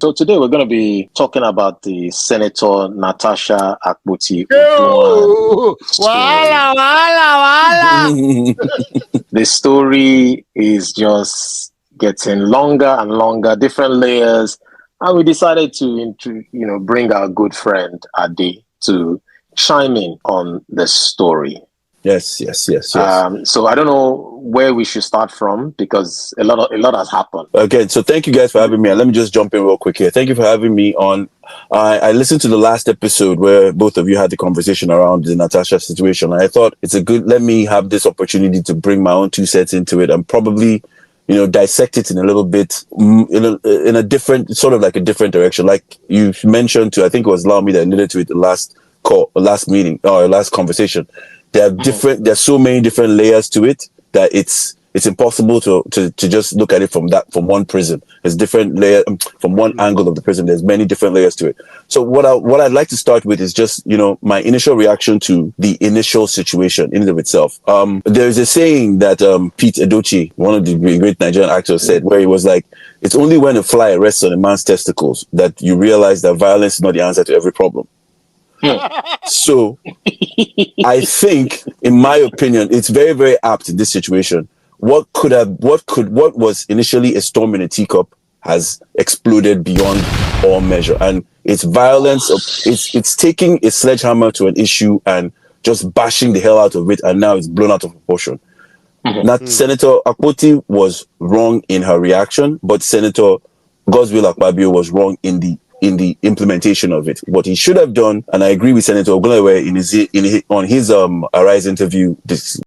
So today we're going to be talking about the Senator Natasha Akpabio. The story is just getting longer and longer, different layers, and we decided to bring our good friend Ade to chime in on the story. Yes. So I don't know where we should start from because a lot has happened. Okay, so thank you guys for having me. And let me just jump in real quick here. Thank you for having me on. I listened to the last episode where both of you had the conversation around the Natasha situation. And I thought let me have this opportunity to bring my own 2 cents into it and probably, dissect it in a little bit, in a different, sort of like a different direction. Like you mentioned to, I think it was Laomi that alluded to it the last meeting or last conversation. There's so many different layers to it that it's impossible to just look at it from one prism. There's different layers from one angle of the prism. There's many different layers to it. So what I'd like to start with is just, my initial reaction to the initial situation in and of itself. There's a saying that Pete Edochie, one of the great Nigerian actors, said, where he was like, it's only when a fly rests on a man's testicles that you realize that violence is not the answer to every problem. So I think, in my opinion, it's very, very apt in this situation. What was initially a storm in a teacup has exploded beyond all measure, and it's violence. It's taking a sledgehammer to an issue and just bashing the hell out of it, and now it's blown out of proportion. Senator Akpoti was wrong in her reaction, but Senator Godswill Akpabio was wrong in the implementation of it. What he should have done, and I agree with Senator Ogunlewe on his Arise interview